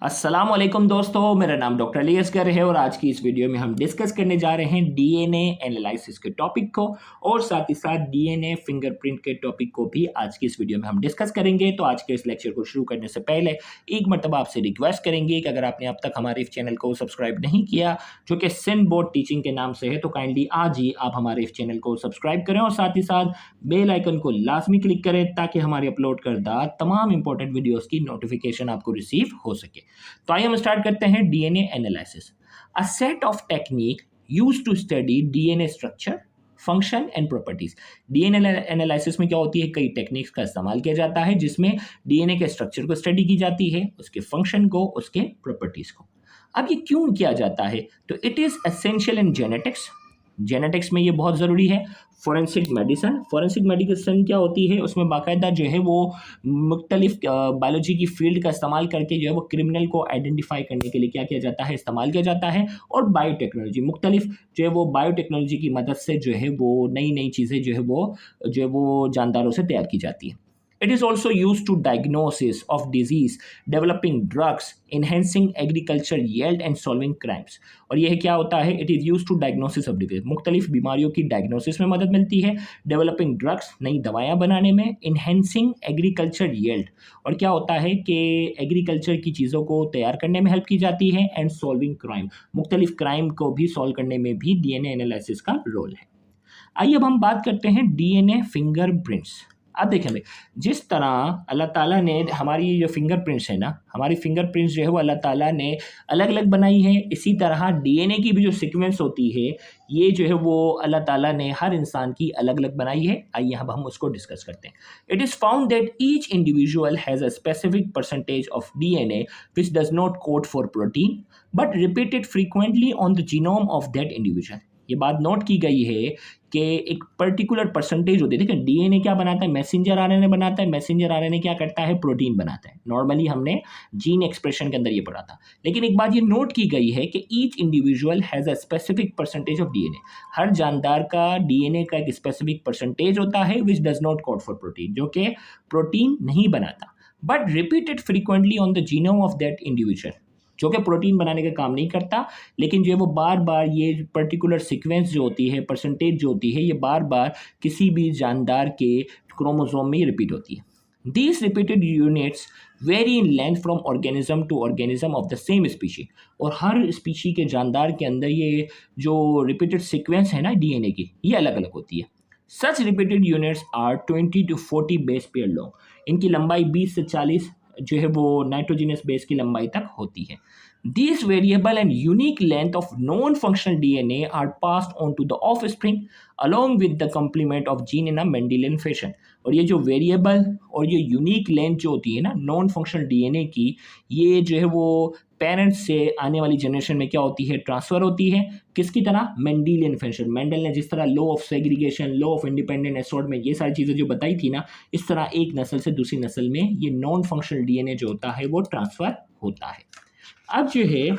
अस्सलाम वालेकुम दोस्तों, मेरा नाम डॉक्टर अली असगर है और आज की इस वीडियो में हम डिस्कस करने जा रहे हैं डीएनए एनालिसिस के टॉपिक को और साथ ही साथ डीएनए फिंगरप्रिंट के टॉपिक को भी आज की इस वीडियो में हम डिस्कस करेंगे। तो आज के इस लेक्चर को शुरू करने से पहले एक मरतबा आपसे रिक्वेस्ट करेंगे कि अगर आपने अब तक हमारे इस चैनल को सब्सक्राइब नहीं किया, जो कि सिंध बोर्ड टीचिंग के नाम से है, तो काइंडली आज ही आप हमारे इस चैनल को सब्सक्राइब करें और साथ ही साथ बेल आइकन को लाजमी क्लिक करें ताकि हमारे अपलोड करदा तमाम इंपॉर्टेंट वीडियोज़ की नोटिफिकेशन आपको रिसीव हो सके। तो आइए हम स्टार्ट करते हैं DNA analysis. A set of technique used to study DNA structure, function and properties. DNA analysis में क्या होती है, कई टेक्निक्स का इस्तेमाल किया जाता है जिसमें डीएनए के स्ट्रक्चर को स्टडी की जाती है, उसके फंक्शन को, उसके प्रॉपर्टीज को। अब ये क्यों किया जाता है? तो it is essential in genetics. Genetics में ये बहुत ज़रूरी है। फॉरेंसिक मेडिसिन क्या होती है, उसमें बाकायदा जो है वो मुख्तलिफ बायोलॉजी की फील्ड का इस्तेमाल करके जो है वो क्रिमिनल को आइडेंटिफाई करने के लिए क्या किया जाता है, इस्तेमाल किया जाता है। और बायोटेक्नोलॉजी, मुख्तलिफ जो है वो बायोटेक्नोलॉजी की मदद से जो है वो नई नई चीज़ें जो है वो जानदारों से तैयार की जाती है। It is also used to diagnosis of disease, developing drugs, enhancing agriculture yield and solving crimes। और यह क्या होता है, it is use to diagnosis of disease, मुख्तलिफ बीमारियों की डायग्नोसिस में मदद मिलती है, डेवलपिंग ड्रग्स, नई दवायाँ बनाने में, इन्हेंसिंग एग्रीकल्चर यील्ड, और क्या होता है कि एग्रीकल्चर की चीज़ों को तैयार करने में हेल्प की जाती है, एंड सॉल्विंग क्राइम, मुख्तलिफ क्राइम को भी सॉल्व करने में भी डीएनए एनालिसिस का रोल है। आइए अब हम बात करते हैं डीएनए फिंगरप्रिंट्स। अब देखें भाई, जिस तरह अल्लाह ताला ने हमारी जो फिंगरप्रिंट्स है ना, हमारी फिंगरप्रिंट्स जो है वो अल्लाह ताला ने अलग अलग बनाई है, इसी तरह डीएनए की भी जो सीक्वेंस होती है ये जो है वो अल्लाह ताला ने हर इंसान की अलग अलग बनाई है। आइए अब हम उसको डिस्कस करते हैं। It is found that each individual has a specific percentage of DNA which does not code for protein but repeated frequently on the genome of that individual. ये बात नोट की गई है कि एक पर्टिकुलर परसेंटेज होती है। देखिए डीएनए क्या बनाता है, मैसेंजर आरएनए बनाता है, मैसेंजर आरएनए क्या करता है, प्रोटीन बनाता है। नॉर्मली हमने जीन एक्सप्रेशन के अंदर ये पढ़ा था, लेकिन एक बात ये नोट की गई है कि each individual has a specific percentage of DNA. हर जानदार का डीएनए का एक स्पेसिफिक परसेंटेज होता है which does not code for protein, जो कि प्रोटीन नहीं बनाता, but repeated frequently on the genome of that individual, जो कि प्रोटीन बनाने का काम नहीं करता, लेकिन जो है वो बार बार ये पर्टिकुलर सीक्वेंस जो होती है, परसेंटेज जो होती है, ये बार बार किसी भी जानदार के क्रोमोसोम में रिपीट होती है। These repeated units vary in length from organism to organism of the same species। और हर स्पीशी के जानदार के अंदर ये जो रिपीटेड सीक्वेंस है ना डीएनए की, ये अलग अलग होती है। Such repeated units are 20 to 40 base pair long. इनकी लंबाई 20 से 40 जो है वो नाइट्रोजिनस बेस की लंबाई तक होती है। These variable and unique length of non-functional DNA are passed on to the offspring along with the complement of gene in a Mendelian fashion। और ये जो वेरिएबल और ये यूनिक लेंथ जो होती है ना नॉन फंक्शनल डीएनए की, ये जो है वो पेरेंट्स से आने वाली जनरेशन में क्या होती है, ट्रांसफर होती है। किसकी तरह? Mendelian fashion. मेंडल ने जिस तरह law of segregation, law of independent assort में ये सारी चीज़ें जो बताई थी ना, इस तरह एक नस्ल से दूसरी नस्ल में ये नॉन फंक्शनल डीएनए जो होता है वो ट्रांसफर होता है। अब जो है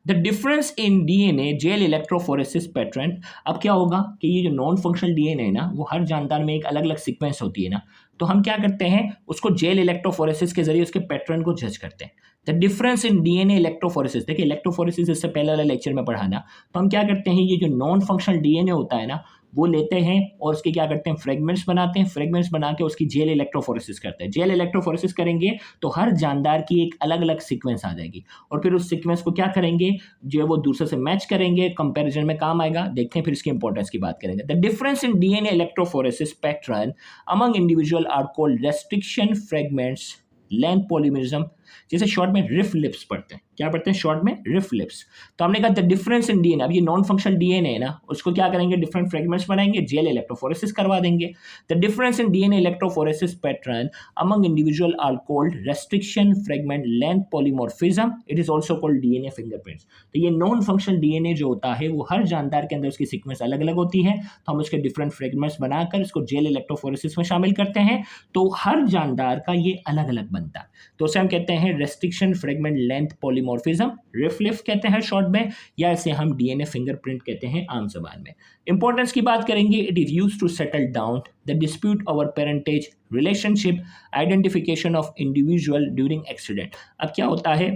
the difference in DNA gel electrophoresis pattern. अब क्या होगा कि ये जो नॉन फंक्शनल डीएनए है ना, वो हर जानदार में एक अलग अलग सीक्वेंस होती है ना, तो हम क्या करते हैं, उसको जेल इलेक्ट्रोफोरेसिस के जरिए उसके पैटर्न को जज करते हैं। The difference in DNA electrophoresis, देखिए इलेक्ट्रोफोरेसिस इससे पहले वाले लेक्चर में पढ़ा ना, तो हम क्या करते हैं, ये जो नॉन फंक्शनल डीएनए होता है ना, वो लेते हैं और उसके क्या करते हैं, फ्रेगमेंट्स बनाते हैं। फ्रेगमेंट्स बना के उसकी जेल इलेक्ट्रोफोरेसिस करते हैं। जेल इलेक्ट्रोफोरेसिस करेंगे तो हर जानदार की एक अलग अलग सीक्वेंस आ जाएगी, और फिर उस सीक्वेंस को क्या करेंगे, जो है वो दूसरे से मैच करेंगे, कंपैरिजन में काम आएगा। देखते हैं फिर इसकी इंपॉर्टेंस की बात करेंगे। The difference in DNA electrophoresis pattern among individual are called restriction fragments length polymorphism, जैसे शॉर्ट में रिफ लिप्स पढ़ते हैं। क्या पढ़ते हैं शॉर्ट में? रिफ लिप्स। तो हमने कहा द डिफरेंस इन डीएनए, अब ये नॉन फंक्शनल डीएनए है ना, उसको क्या करेंगे, डिफरेंट फ्रेगमेंट्स बनाएंगे, जेल इलेक्ट्रोफोरेसिस करवा देंगे। The difference in DNA electrophoresis pattern among individual are called restriction fragment length polymorphism. It is also called DNA fingerprints. तो ये नॉन फंक्शनल डीएनए जो होता है वो हर जानदार के अंदर उसकी सीक्वेंस अलग अलग होती है, तो हम उसके डिफरेंट फ्रेगमेंट्स बनाकर इसको जेल इलेक्ट्रोफोरेसिस में शामिल करते हैं, तो हर जानदार का ये अलग अलग बनता है। तो उसे हम कहते हैं रेस्ट्रिक्शन फ्रेगमेंट लेंथ पॉलीमॉर्फिज्म, रिफ्लिफ कहते हैं शॉर्ट में, या इसे हम डीएनए फिंगरप्रिंट कहते हैं आम जबान में। इंपॉर्टेंस की बात करेंगे, it is used to settle down the dispute over parentage relationship, identification of individual during accident. अब क्या होता है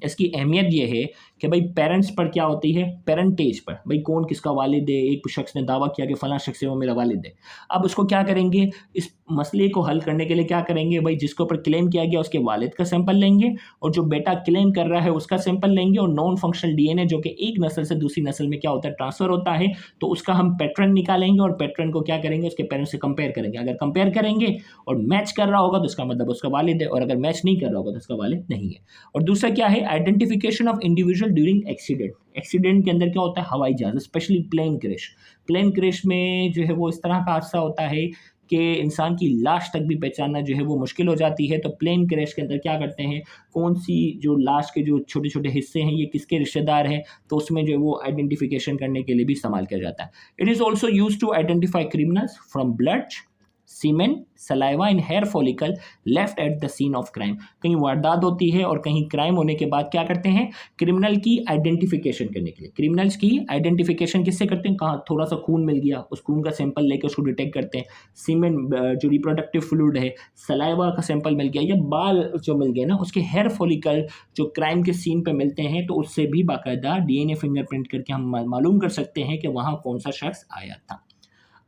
इसकी अहमियत ये है कि भाई पेरेंट्स पर क्या होती है, पेरेंटेज पर, भाई कौन किसका वालिद है। एक शख्स ने दावा किया कि फलां शख्स है वो मेरा वालिद है। अब उसको क्या करेंगे, इस मसले को हल करने के लिए क्या करेंगे, भाई जिसके ऊपर क्लेम किया गया उसके वालिद का सैंपल लेंगे और जो बेटा क्लेम कर रहा है उसका सैंपल लेंगे, और नॉन फंक्शनल डीएनए जो कि एक नस्ल से दूसरी नस्ल में क्या होता है, ट्रांसफर होता है, तो उसका हम पैटर्न निकालेंगे और पैटर्न को क्या करेंगे, उसके पेरेंट्स से कंपेयर करेंगे। अगर कंपेयर करेंगे और मैच कर रहा होगा तो इसका मतलब उसका वालिद है, और अगर मैच नहीं कर रहा होगा तो उसका वालिद नहीं है। और दूसरा क्या है, identification of individual during accident. Accident के अंदर क्या होता है, हवाई जहाज, specially plane crash. Plane crash में जो है वो इस तरह का हादसा होता है कि इंसान की लाश तक भी पहचानना जो है वो मुश्किल हो जाती है। तो प्लेन क्रैश के अंदर क्या करते हैं, कौन सी जो लाश के जो छोटे छोटे हिस्से हैं ये किसके रिश्तेदार हैं, तो उसमें जो है वो आइडेंटिफिकेशन करने के लिए भी इस्तेमाल किया जाता है। It is also use to identify criminals from blood, semen, saliva in hair follicle left at the scene of crime. कहीं वारदात होती है और कहीं क्राइम होने के बाद क्या करते हैं, क्रिमिनल की आइडेंटिफिकेशन करने के लिए। क्रिमिनल्स की आइडेंटिफिकेशन किससे करते हैं, कहाँ थोड़ा सा खून मिल गया, उस खून का सैंपल लेकर उसको डिटेक्ट करते हैं। सीमेन जो रिप्रोडक्टिव फ्लूइड है, सलाइवा का सैंपल मिल गया, या बाल जो मिल गए ना उसके हेयर फॉलिकल जो क्राइम के सीन पे मिलते हैं, तो उससे भी बाकायदा डीएनए फिंगरप्रिंट करके हम मालूम कर सकते हैं कि वहाँ कौन सा शख्स आया था।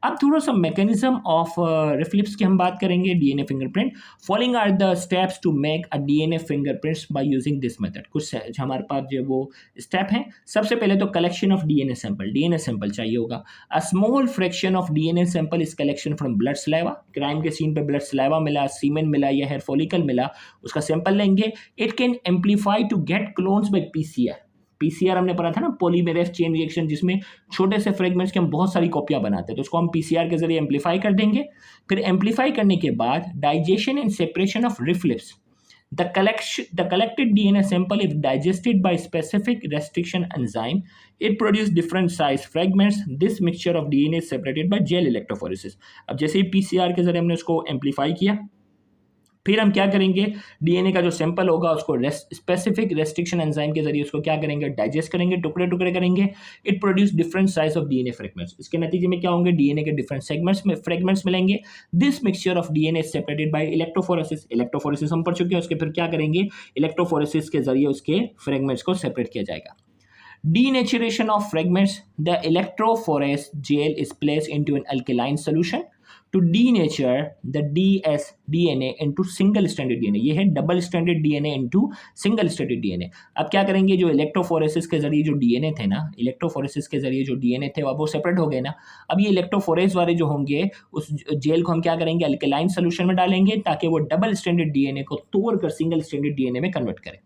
अब थोड़ा सा मैकेनिज्म ऑफ रिफ्लिप्स की हम बात करेंगे DNA fingerprint. Following are the steps to make a DNA fingerprints by using this method. कुछ हमारे पास जो वो स्टेप हैं। सबसे पहले तो collection of DNA sample, DNA sample चाहिए होगा। A small fraction of DNA sample is collection from blood saliva. Crime के सीन पे ब्लड सलाइवा मिला, सीमेन मिला या हेयर फॉलिकल मिला, उसका सैंपल लेंगे। It can amplify to get clones by PCR. PCR हमने पढ़ा था ना, पॉलीमेरेज चेन रिएक्शन, जिसमें छोटे से फ्रेगमेंट्स की हम बहुत सारी कॉपियां बनाते हैं, तो उसको हम पीसीआर के जरिए एम्पलीफाई कर देंगे। फिर एम्पलीफाई करने के बाद digestion and separation of RFLPs. The collected DNA sample, if digested by specific restriction enzyme, it produce different size fragments. This mixture of DNA is separated by gel electrophoresis. अब जैसे ही PCR के जरिए हमने उसको amplify किया, फिर हम क्या करेंगे, डीएनए का जो सैंपल होगा उसको स्पेसिफिक रेस्ट्रिक्शन एंजाइम के जरिए उसको क्या करेंगे, डाइजेस्ट करेंगे, टुकड़े टुकड़े करेंगे। It produce different size of DNA fragments. इसके नतीजे में क्या होंगे, डीएनए के डिफरेंट सेगमेंट्स में फ्रेगमेंट्स मिलेंगे। This mixture of DNA separated by electrophoresis. Electrophoresis हम पढ़ चुके हैं, उसके फिर क्या करेंगे, इलेक्ट्रोफोरेसिस के जरिए उसके फ्रेगमेंट्स को सेपरेट किया जाएगा। Denaturation of fragments. The electrophorese gel is placed into an alkaline solution to denature the dsDNA into single stranded DNA। ये है double stranded DNA into single stranded DNA. अब क्या करेंगे, जो इलेक्ट्रोफोरेसिस के जरिए जो डीएनए थे ना, इलेक्ट्रोफोरेसिस के जरिए जो डीएनए थे अब वो सेपरेट हो गए ना। अब ये इलेक्ट्रोफोरेस वाले जो होंगे उस जेल को हम क्या करेंगे, अल्कलाइन सोल्यूशन में डालेंगे ताकि वो डबल स्ट्रैंडेड डीएनए को तोड़कर सिंगल स्ट्रैंडेड डीएनए में कन्वर्ट करें।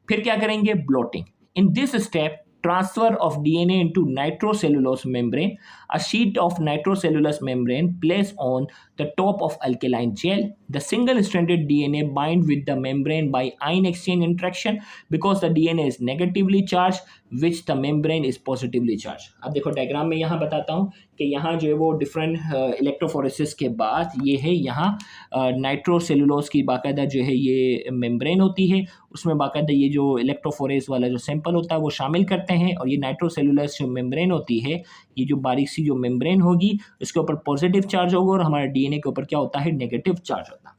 फिर क्या करेंगे, blotting. In this step, transfer of DNA into nitrocellulose membrane. A sheet of nitrocellulose membrane placed on the top of alkaline gel. The single-stranded DNA bind with the membrane by ion exchange interaction because the DNA is negatively charged, which the membrane is positively charged. अब देखो diagram में यहाँ बताता हूँ कि यहाँ जो है वो डिफरेंट इलेक्ट्रोफोरेसिस के बाद ये है यहाँ नाइट्रोसेलुलोज की बाकायदा जो है ये मेम्ब्रेन होती है, उसमें बाकायदा ये जो इलेक्ट्रोफोरेस वाला जो सैंपल होता है वो शामिल करते हैं। और ये नाइट्रोसेलुलोज जो मेम्ब्रेन होती है, ये जो बारीक सी जो मेम्ब्रेन होगी उसके ऊपर पॉजिटिव चार्ज होगा और हमारे डीएनए के ऊपर क्या होता है, नेगेटिव चार्ज होता है।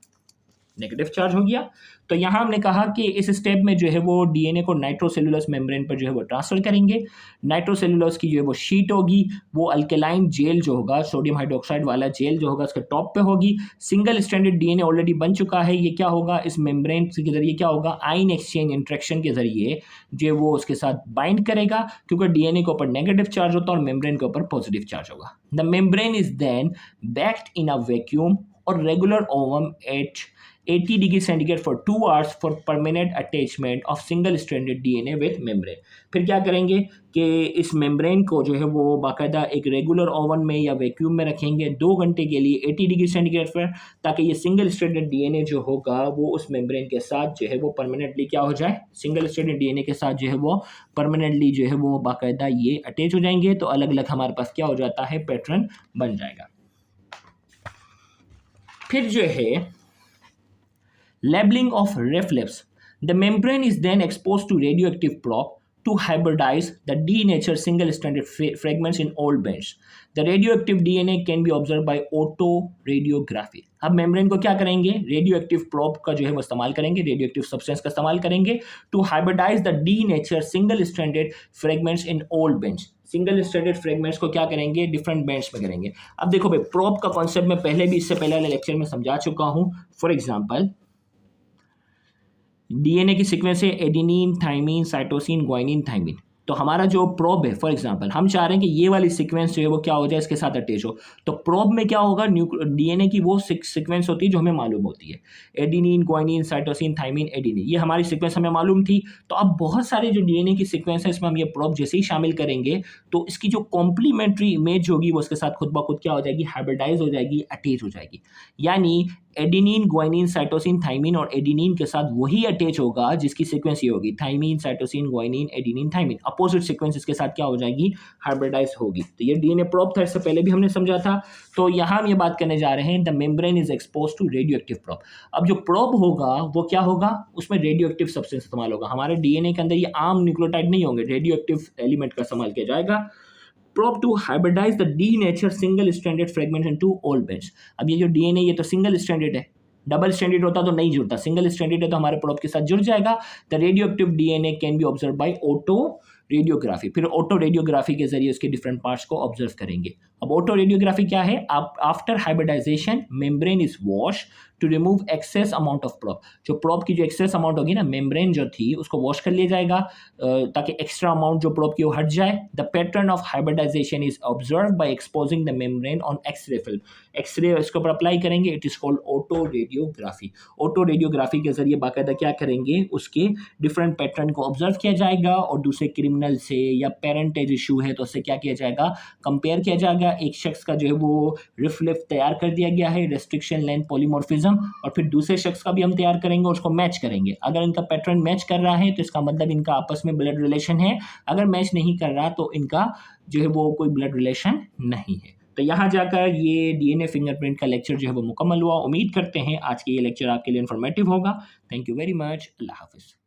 नेगेटिव चार्ज हो गया तो यहाँ हमने कहा कि इस स्टेप में जो है वो डीएनए को नाइट्रोसेलुलोज मेम्ब्रेन पर जो है वो ट्रांसफर करेंगे। नाइट्रोसेलुलोज की जो है वो शीट होगी, वो अल्केलाइन जेल जो होगा, सोडियम हाइड्रोक्साइड वाला जेल जो होगा उसके टॉप पे होगी। सिंगल स्ट्रैंडेड डीएनए ऑलरेडी बन चुका है, ये क्या होगा, इस मेम्ब्रेन के जरिए क्या होगा, आयन एक्सचेंज इंट्रैक्शन के जरिए जो वो उसके साथ बाइंड करेगा, क्योंकि डीएनए के ऊपर नेगेटिव चार्ज होता है और मेम्ब्रेन के ऊपर पॉजिटिव चार्ज होगा। The membrane is then baked in a vacuum और regular oven at 80 degree centigrade for 2 hours for permanent attachment of single stranded DNA with membrane. फिर क्या करेंगे कि इस मेम्ब्रेन को जो है वो बाकायदा एक रेगुलर ओवन में या वैक्यूम में रखेंगे 2 घंटे के लिए 80 डिग्री सेंटीग्रेड पर, ताकि ये सिंगल स्ट्रैंडेड डीएनए जो होगा वो उस मेम्ब्रेन के साथ जो है वो परमानेंटली क्या हो जाए, सिंगल स्ट्रैंडेड डीएनए के साथ जो है वो परमानेंटली जो है वो बाकायदा ये अटैच हो जाएंगे। तो अलग अलग हमारे पास क्या हो जाता है, पैटर्न बन जाएगा। फिर जो है labeling of reflex. The membrane is then exposed to radioactive probe to hybridize the denatured single-stranded fragments in old bench. The radioactive DNA can be observed by autoradiography. अब मेम्ब्रेन को क्या करेंगे, रेडियो एक्टिव प्रोब का जो है वो इस्तेमाल करेंगे, रेडियो एक्टिव सब्सटेंस का इस्तेमाल करेंगे to hybridize the denature single stranded fragments in old bench. Single stranded fragments को क्या करेंगे, डिफरेंट बेंच में करेंगे. अब देखो भाई, प्रोब का कॉन्सेप्ट मैं पहले भी इससे पहले वाले लेक्चर में समझा चुका हूं. फॉर एग्जाम्पल, डीएनए की सीक्वेंस है adenine, thymine, cytosine, guanine, thymine. तो हमारा जो प्रोब है, फॉर एग्जांपल हम चाह रहे हैं कि ये वाली सीक्वेंस जो है वो क्या हो जाए, इसके साथ अटैच हो. तो प्रोब में क्या होगा, डीएनए की वो सीक्वेंस होती है जो हमें मालूम होती है. Adenine, guanine, cytosine, thymine, adenine, ये हमारी सीक्वेंस हमें मालूम थी. तो अब बहुत सारे जो डीएनए की सीक्वेंस है इसमें हम ये प्रोब जैसे ही शामिल करेंगे तो इसकी जो कॉम्प्लीमेंट्री इमेज होगी वो इसके साथ खुद ब खुद क्या हो जाएगी, हाइब्रिडाइज हो जाएगी, अटैच हो जाएगी. यानी एडेनिन, ग्वाइनिन, साइटोसिन, थाइमिन और एडेनिन के साथ वही अटैच होगा जिसकी सीक्वेंस ये होगी, thymine, cytosine, guanine, adenine, thymine. Opposite sequence इसके साथ क्या हो जाएगी, हाइब्रिडाइज होगी. तो ये डीएनए प्रोब था, इससे पहले भी हमने समझा था. तो यहाँ हम ये बात करने जा रहे हैं, the membrane is expose to radio active probe. अब जो प्रोब होगा वो क्या होगा, उसमें रेडियो एक्टिव सब्सटेंस इस्तेमाल होगा. हमारे डीएनए के अंदर ये आम न्यूक्लियोटाइड नहीं होंगे, रेडियो एक्टिव एलिमेंट का इस्तेमाल किया जाएगा. Probe to hybridize the denatured single stranded fragments into old bench. अब ये जो डीएनए ये तो सिंगल स्ट्रैंडेड है, डबल स्ट्रैंडेड होता तो नहीं जुड़ता, सिंगल स्ट्रैंडेड है तो हमारे प्रोब के साथ जुड़ जाएगा. The radio active DNA can be observe by auto radiography. फिर ऑटो रेडियोग्राफी के जरिए उसके डिफरेंट पार्ट्स को ऑब्जर्व करेंगे. अब ऑटो रेडियोग्राफी क्या है, after hybridization membrane is wash to remove excess amount of probe. जो प्रोब की जो एक्सेस अमाउंट होगी ना, मेम्ब्रेन जो थी उसको वॉश कर लिया जाएगा ताकि एक्स्ट्रा अमाउंट जो प्रोब की वो हट जाए. The pattern of hybridization is observe by exposing the membrane on X-ray film. X-ray इसके ऊपर अप्लाई करेंगे, it is called auto radiography. Auto radiography के जरिए बाकायदा क्या करेंगे, उसके डिफरेंट पैटर्न को ऑब्जर्व किया जाएगा और दूसरे क्रिमिनल से या पेरेंटेज इशू है तो उससे क्या किया जाएगा, कंपेयर किया जाएगा. एक शख्स का जो है वो रिफ्लेक्ट तैयार कर दिया गया है, रेस्ट्रिक्शन, लेंथ, पॉलीमॉर्फिज्म, और फिर दूसरे शख्स का भी हम तैयार करेंगे और उसको मैच करेंगे. अगर इनका पैटर्न मैच कर रहा है तो इसका मतलब इनका आपस में ब्लड रिलेशन है. अगर मैच नहीं कर रहा तो इनका जो है वो कोई ब्लड रिलेशन नहीं है. तो यहाँ जाकर ये डीएनए फिंगरप्रिंट का लेक्चर जो है वो मुकम्मल हुआ. उम्मीद करते हैं आज के ये लेक्चर आपके लिए इन्फॉर्मेटिव होगा. Thank you very much. अल्लाह हाफिज़.